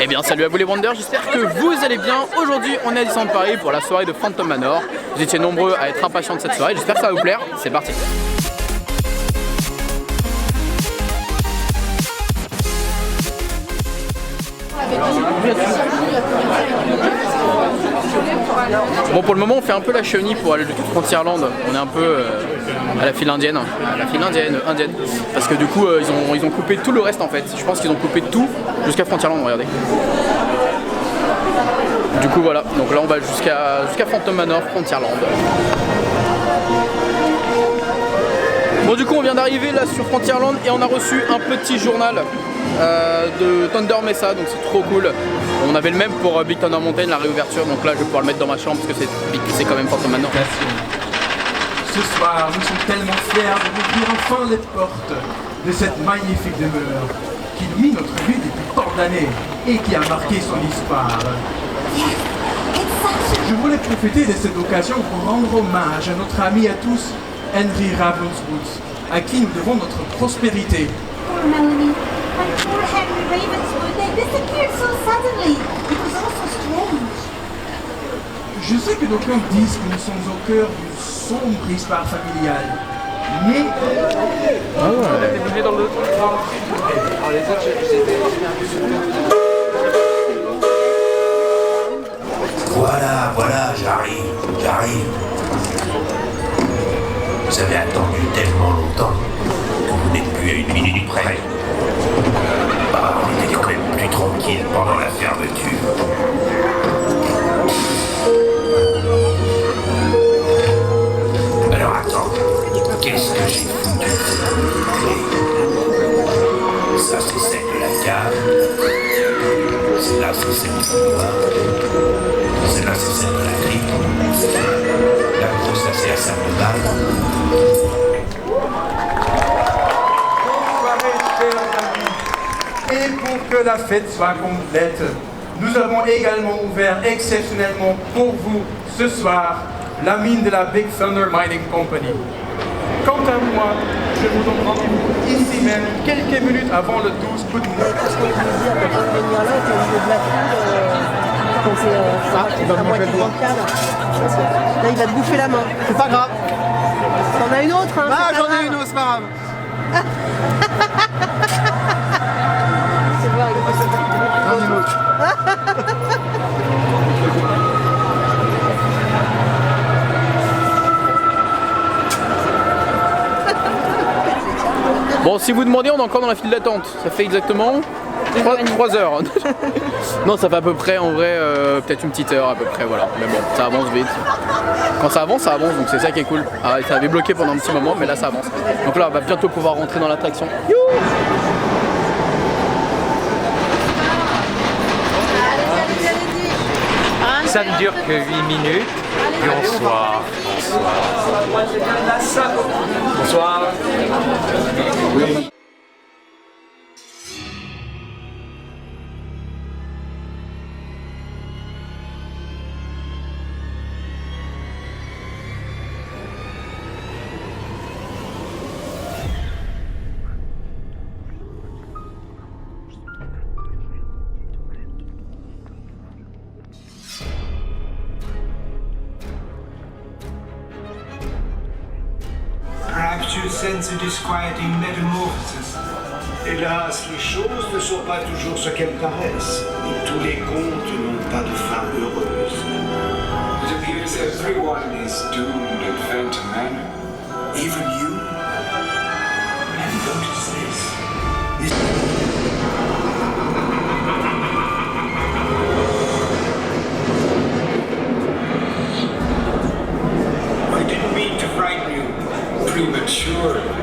Eh bien salut à vous les Wonders, j'espère que vous allez bien. Aujourd'hui on est à Disneyland Paris pour la soirée de Phantom Manor. Vous étiez nombreux à être impatients de cette soirée, j'espère que ça va vous plaire, c'est parti. Bon, pour le moment on fait un peu la chenille pour aller du Frontierland. On est un peu à la file indienne, indienne. Parce que du coup ils ont coupé tout le reste en fait. Je pense qu'ils ont coupé tout jusqu'à Frontierland, regardez. Du coup voilà, donc là on va jusqu'à Phantom Manor, Frontierland. Bon, du coup on vient d'arriver là sur Frontierland et on a reçu un petit journal de Thunder Mesa, donc c'est trop cool. On avait le même pour Big Thunder Mountain, la réouverture, donc là je vais pouvoir le mettre dans ma chambre parce que c'est quand même Phantom Manor. Ce soir, nous sommes tellement fiers d'ouvrir enfin les portes de cette magnifique demeure qui domine notre vie depuis tant d'années et qui a marqué son histoire. Je voulais profiter de cette occasion pour rendre hommage à notre ami à tous, Henry Ravenswood, à qui nous devons notre prospérité. Poor Melanie, and poor Henry Ravenswood, they disappeared so suddenly. It was all so strange. Je sais que d'aucuns disent que nous sommes au cœur d'une sombre histoire familiale, mais... Ah ouais. Dans le... Voilà, j'arrive. Vous avez attendu tellement longtemps que vous n'êtes plus à une minute près. Bah, on était quand même plus tranquille pendant la fermeture. Alors attends, qu'est-ce que j'ai foutu de cette clé? Ça c'est celle de la cave. Celle-là c'est celle du couloir. Celle-là c'est celle de la crypte. La grosse là c'est la salle de bain. Et pour que la fête soit complète, nous avons également ouvert exceptionnellement pour vous ce soir la mine de la Big Thunder Mining Company. Quant à moi, je vous donne rendez-vous ici même quelques minutes avant le 12 août. Parce qu'on peut dire que quand venir là, au niveau de la foule, quand c'est à moitié bancal, là il va te bouffer la main. C'est pas grave. T'en as une autre, hein? Ah, j'en ai une autre, c'est pas grave. C'est voir, il est passé J'en ai une autre. Bon, si vous demandez, on est encore dans la file d'attente. Ça fait exactement 3 heures. Non, ça fait à peu près, en vrai, peut-être une petite heure à peu près, voilà. Mais bon, ça avance vite. Quand ça avance, donc c'est ça qui est cool. Ah, ça avait bloqué pendant un petit moment, mais là ça avance. Donc là, on va bientôt pouvoir rentrer dans l'attraction. Ça ne dure que 8 minutes. Bonsoir. Bonsoir. Oui. Perhaps you sense a disquieting metamorphosis. Hélas, les choses ne sont pas toujours ce qu'elles paraissent, et tous les contes n'ont pas de fin heureuse. It appears everyone is doomed at Phantom Manor. Even you? Have you noticed this? I didn't mean to frighten you prematurely.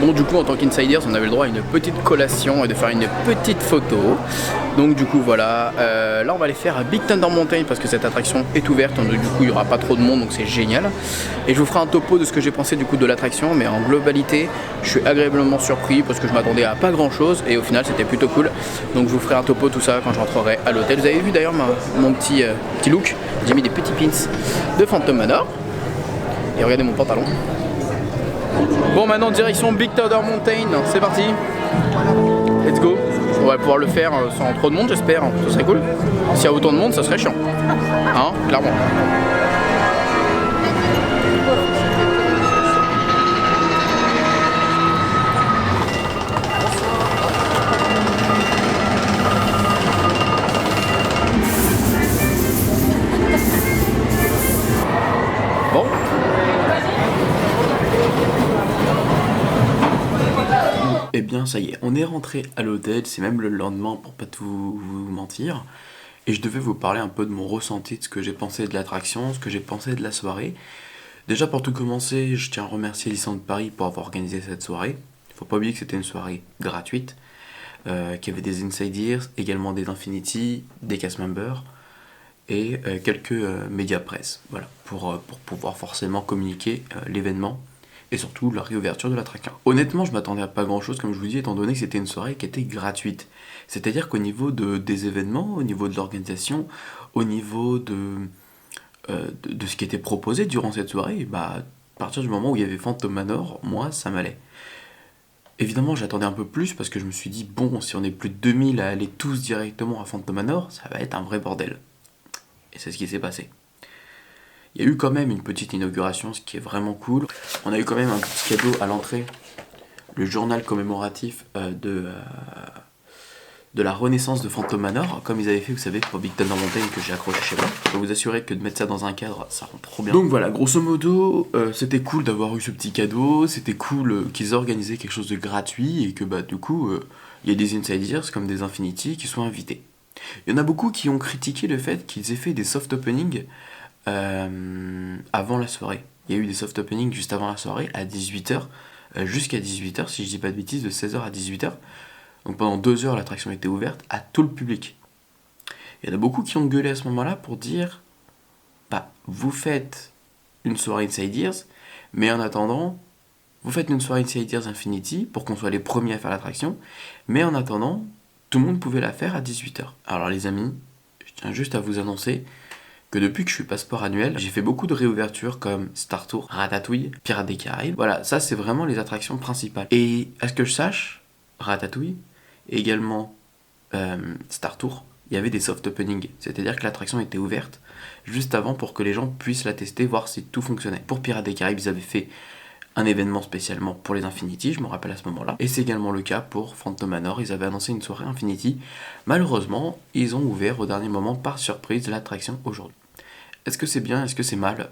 Bon, du coup, en tant qu'insiders, on avait le droit à une petite collation et de faire une petite photo. Donc du coup voilà, là on va aller faire à Big Thunder Mountain parce que cette attraction est ouverte, donc du coup il n'y aura pas trop de monde, donc c'est génial. Et je vous ferai un topo de ce que j'ai pensé du coup de l'attraction, mais en globalité je suis agréablement surpris parce que je m'attendais à pas grand chose et au final c'était plutôt cool. Donc je vous ferai un topo tout ça quand je rentrerai à l'hôtel. Vous avez vu d'ailleurs mon petit look, j'ai mis des petits pins de Phantom Manor. Et regardez mon pantalon. Bon, maintenant direction Big Thunder Mountain, c'est parti. Let's go. On va pouvoir le faire sans trop de monde, j'espère, ce serait cool. S'il y a autant de monde, ça serait chiant. Hein, clairement. Bon. Eh bien ça y est, on est rentré à l'hôtel, c'est même le lendemain pour pas tout vous mentir. Et je devais vous parler un peu de mon ressenti, de ce que j'ai pensé de l'attraction, ce que j'ai pensé de la soirée. Déjà pour tout commencer, je tiens à remercier Disneyland Paris pour avoir organisé cette soirée. Il faut pas oublier que c'était une soirée gratuite, qu'il y avait des Inside Ears, également des Infinity, des cast members et quelques médias presse, voilà, pour pouvoir forcément communiquer l'événement. Et surtout la réouverture de l'attraction. Honnêtement, je m'attendais à pas grand chose, comme je vous dis, étant donné que c'était une soirée qui était gratuite. C'est-à-dire qu'au niveau des événements, au niveau de l'organisation, au niveau de ce qui était proposé durant cette soirée, bah, à partir du moment où il y avait Phantom Manor, moi, ça m'allait. Évidemment, j'attendais un peu plus parce que je me suis dit, bon, si on est plus de 2000 à aller tous directement à Phantom Manor, ça va être un vrai bordel. Et c'est ce qui s'est passé. Il y a eu quand même une petite inauguration, ce qui est vraiment cool. On a eu quand même un petit cadeau à l'entrée, le journal commémoratif de la renaissance de Phantom Manor, comme ils avaient fait, vous savez, pour Big Thunder Mountain que j'ai accroché chez moi. Je peux vous assurer que de mettre ça dans un cadre, ça rend trop bien. Donc voilà, grosso modo, c'était cool d'avoir eu ce petit cadeau, c'était cool qu'ils aient organisé quelque chose de gratuit et que bah du coup, il y a des Insiders comme des Infinity qui sont invités. Il y en a beaucoup qui ont critiqué le fait qu'ils aient fait des soft openings avant la soirée. Il y a eu des soft openings juste avant la soirée à 18h jusqu'à 18h si je dis pas de bêtises, de 16h à 18h. Donc pendant 2 heures l'attraction était ouverte à tout le public. Il y en a beaucoup qui ont gueulé à ce moment-là pour dire bah vous faites une soirée Inside Ears, mais en attendant vous faites une soirée Inside Ears Infinity pour qu'on soit les premiers à faire l'attraction, mais en attendant tout le monde pouvait la faire à 18h. Alors les amis, je tiens juste à vous annoncer que depuis que je suis passeport annuel, j'ai fait beaucoup de réouvertures comme Star Tour, Ratatouille, Pirates des Caraïbes. Voilà, ça c'est vraiment les attractions principales. Et à ce que je sache, Ratatouille, et également Star Tour, il y avait des soft openings. C'est-à-dire que l'attraction était ouverte juste avant pour que les gens puissent la tester, voir si tout fonctionnait. Pour Pirates des Caraïbes, ils avaient fait un événement spécialement pour les Infinity, je me rappelle à ce moment-là. Et c'est également le cas pour Phantom Manor, ils avaient annoncé une soirée Infinity. Malheureusement, ils ont ouvert au dernier moment par surprise l'attraction aujourd'hui. Est-ce que c'est bien, est-ce que c'est mal ?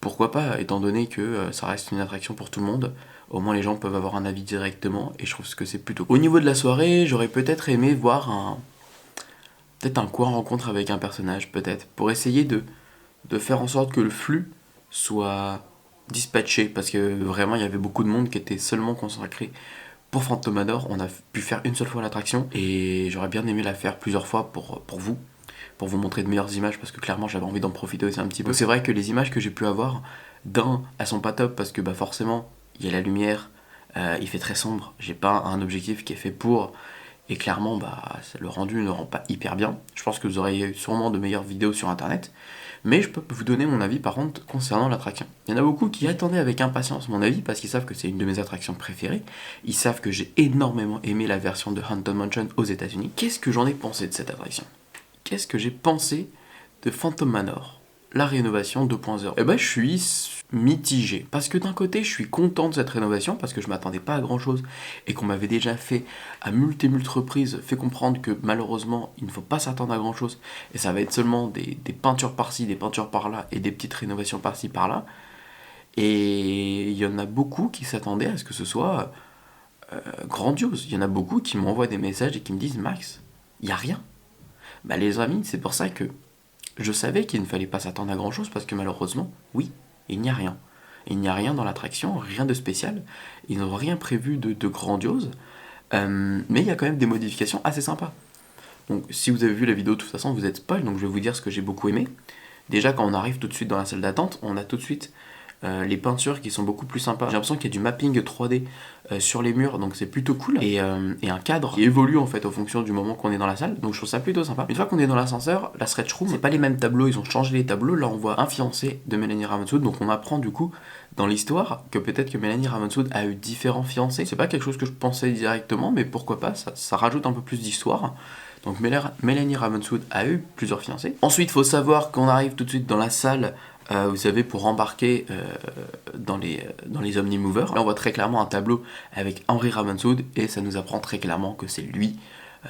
Pourquoi pas, étant donné que ça reste une attraction pour tout le monde, au moins les gens peuvent avoir un avis directement, et je trouve que c'est plutôt cool. Au niveau de la soirée, j'aurais peut-être aimé voir peut-être un quoi rencontre avec un personnage, peut-être, pour essayer de faire en sorte que le flux soit dispatché, parce que vraiment il y avait beaucoup de monde qui était seulement consacré pour Phantom Manor. On a pu faire une seule fois l'attraction, et j'aurais bien aimé la faire plusieurs fois pour vous montrer de meilleures images, parce que clairement j'avais envie d'en profiter aussi un petit peu. C'est vrai que les images que j'ai pu avoir, elles sont pas top, parce que bah forcément il y a la lumière, il fait très sombre, j'ai pas un objectif qui est fait pour, et clairement bah le rendu ne rend pas hyper bien. Je pense que vous aurez sûrement de meilleures vidéos sur internet, mais je peux vous donner mon avis par contre concernant l'attraction. Il y en a beaucoup qui attendaient avec impatience mon avis, parce qu'ils savent que c'est une de mes attractions préférées, ils savent que j'ai énormément aimé la version de Haunted Mansion aux États-Unis. Qu'est-ce que j'en ai pensé de cette attraction ? Qu'est-ce que j'ai pensé de Phantom Manor, la rénovation 2.0 ? Eh ben je suis mitigé, parce que d'un côté je suis content de cette rénovation, parce que je m'attendais pas à grand chose, et qu'on m'avait déjà fait à multi reprises fait comprendre que malheureusement il ne faut pas s'attendre à grand chose, et ça va être seulement des peintures par-ci, des peintures par-là, et des petites rénovations par-ci par-là, et il y en a beaucoup qui s'attendaient à ce que ce soit grandiose. Il y en a beaucoup qui m'envoient des messages et qui me disent Max, il n'y a rien. Bah les amis, c'est pour ça que je savais qu'il ne fallait pas s'attendre à grand chose, parce que malheureusement, oui, il n'y a rien. Il n'y a rien dans l'attraction, rien de spécial. Ils n'ont rien prévu de grandiose. Mais il y a quand même des modifications assez sympas. Donc si vous avez vu la vidéo, de toute façon vous êtes spoil, donc je vais vous dire ce que j'ai beaucoup aimé. Déjà quand on arrive tout de suite dans la salle d'attente, on a tout de suite les peintures qui sont beaucoup plus sympas. J'ai l'impression qu'il y a du mapping 3D sur les murs, donc c'est plutôt cool. Et un cadre qui évolue en fait en fonction du moment qu'on est dans la salle, donc je trouve ça plutôt sympa. Une fois qu'on est dans l'ascenseur, la stretch room, c'est pas les mêmes tableaux, ils ont changé les tableaux. Là on voit un fiancé de Mélanie Ravenswood, donc on apprend du coup dans l'histoire que peut-être que Mélanie Ravenswood a eu différents fiancés. C'est pas quelque chose que je pensais directement, mais pourquoi pas, ça rajoute un peu plus d'histoire. Donc Mélanie Ravenswood a eu plusieurs fiancés. Ensuite, il faut savoir qu'on arrive tout de suite dans la salle, vous savez, pour embarquer dans les Omnimovers. Là, on voit très clairement un tableau avec Henry Ravenswood, et ça nous apprend très clairement que c'est lui,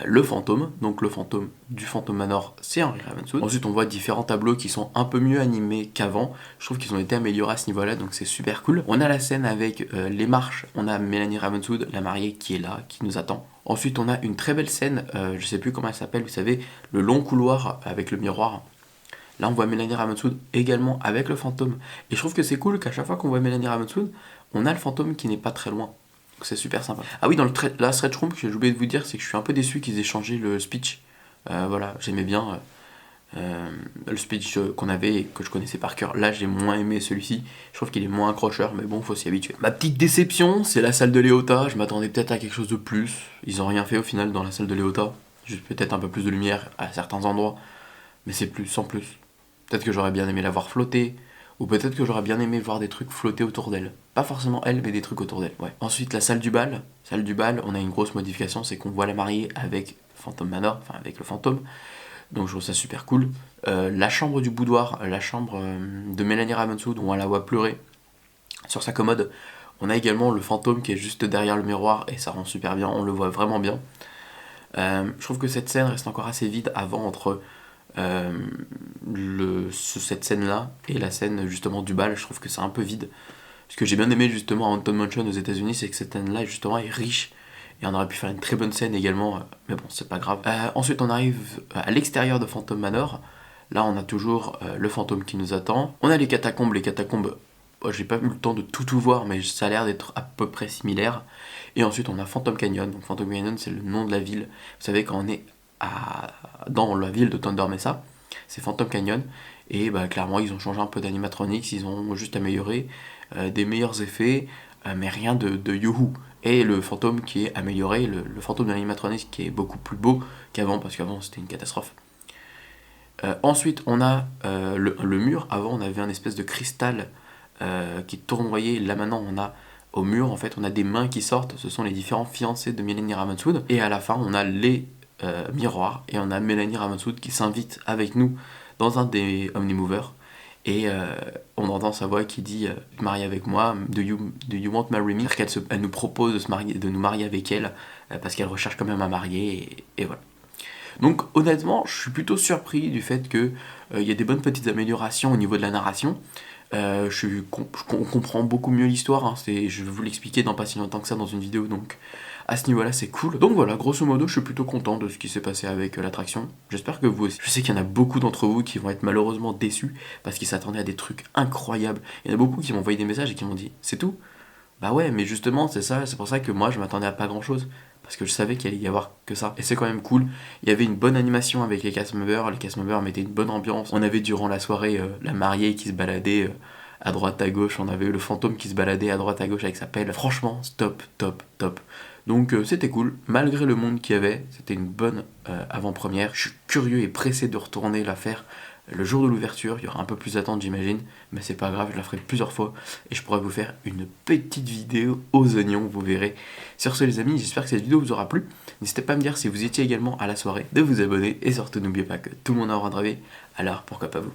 le fantôme. Donc le fantôme du Phantom Manor, c'est Henry Ravenswood. Ensuite, on voit différents tableaux qui sont un peu mieux animés qu'avant. Je trouve qu'ils ont été améliorés à ce niveau-là, donc c'est super cool. On a la scène avec les marches. On a Mélanie Ravenswood, la mariée, qui est là, qui nous attend. Ensuite, on a une très belle scène, je sais plus comment elle s'appelle, vous savez, le long couloir avec le miroir. Là, on voit Mélanie Ravenswood également avec le fantôme. Et je trouve que c'est cool qu'à chaque fois qu'on voit Mélanie Ravenswood, on a le fantôme qui n'est pas très loin. Donc c'est super sympa. Ah oui, dans la stretch room, ce que j'ai oublié de vous dire, c'est que je suis un peu déçu qu'ils aient changé le speech. Voilà, j'aimais bien le speech qu'on avait et que je connaissais par cœur. Là, j'ai moins aimé celui-ci. Je trouve qu'il est moins accrocheur, mais bon, faut s'y habituer. Ma petite déception, c'est la salle de Léota. Je m'attendais peut-être à quelque chose de plus. Ils ont rien fait au final dans la salle de Léota. Juste peut-être un peu plus de lumière à certains endroits. Mais c'est plus, sans plus. Peut-être que j'aurais bien aimé la voir flotter. Ou peut-être que j'aurais bien aimé voir des trucs flotter autour d'elle. Pas forcément elle, mais des trucs autour d'elle, ouais. Ensuite, la salle du bal. Salle du bal, on a une grosse modification, c'est qu'on voit la mariée avec Phantom Manor, enfin avec le fantôme. Donc je trouve ça super cool. La chambre du boudoir, la chambre de Mélanie Ravenswood, où on la voit pleurer sur sa commode. On a également le fantôme qui est juste derrière le miroir, et ça rend super bien, on le voit vraiment bien. Je trouve que cette scène reste encore assez vide avant entre cette scène-là et la scène justement du bal. Je trouve que c'est un peu vide. Ce que j'ai bien aimé justement à Haunted Mansion aux États-Unis, c'est que cette scène-là justement est riche. Et on aurait pu faire une très bonne scène également, mais bon, c'est pas grave. Ensuite, on arrive à l'extérieur de Phantom Manor. Là, on a toujours le fantôme qui nous attend. On a les catacombes. Les catacombes, j'ai pas eu le temps de tout voir, mais ça a l'air d'être à peu près similaire. Et ensuite, on a Phantom Canyon. Donc, Phantom Canyon, c'est le nom de la ville. Vous savez, quand on est dans la ville de Thunder Mesa, c'est Phantom Canyon. Et bah, clairement, ils ont changé un peu d'animatronics. Ils ont juste amélioré des meilleurs effets, mais rien de youhou. Et le fantôme qui est amélioré, le fantôme de l'animatronique qui est beaucoup plus beau qu'avant, parce qu'avant c'était une catastrophe. Ensuite on a le mur. Avant on avait un espèce de cristal qui tournoyait. Là maintenant on a au mur, en fait on a des mains qui sortent, ce sont les différents fiancés de Mélanie Ravenswood. Et à la fin on a les miroirs, et on a Mélanie Ravenswood qui s'invite avec nous dans un des Omnimovers. Et on entend sa voix qui dit marie avec moi, do you want to marry me? Elle nous propose de nous marier avec elle, parce qu'elle recherche quand même à marier, et voilà. Donc honnêtement, je suis plutôt surpris du fait que y a des bonnes petites améliorations au niveau de la narration. On comprend beaucoup mieux l'histoire, hein, je vais vous l'expliquer dans pas si longtemps que ça dans une vidéo, donc à ce niveau-là c'est cool. Donc voilà, grosso modo je suis plutôt content de ce qui s'est passé avec l'attraction. J'espère que vous aussi. Je sais qu'il y en a beaucoup d'entre vous qui vont être malheureusement déçus parce qu'ils s'attendaient à des trucs incroyables. Il y en a beaucoup qui m'ont envoyé des messages et qui m'ont dit c'est tout? Bah ouais, mais justement c'est ça, c'est pour ça que moi je m'attendais à pas grand chose, parce que je savais qu'il allait y avoir que ça. Et c'est quand même cool. Il y avait une bonne animation avec les cast members mettaient une bonne ambiance. On avait durant la soirée la mariée qui se baladait à droite à gauche, on avait le fantôme qui se baladait à droite à gauche avec sa pelle. Franchement, top. Donc c'était cool, malgré le monde qu'il y avait, c'était une bonne avant-première. Je suis curieux et pressé de retourner la faire le jour de l'ouverture. Il y aura un peu plus d'attente j'imagine, mais c'est pas grave, je la ferai plusieurs fois et je pourrai vous faire une petite vidéo aux oignons, vous verrez. Sur ce les amis, j'espère que cette vidéo vous aura plu. N'hésitez pas à me dire si vous étiez également à la soirée, de vous abonner, et surtout n'oubliez pas que tout le monde a un droit de rêver, alors pourquoi pas vous.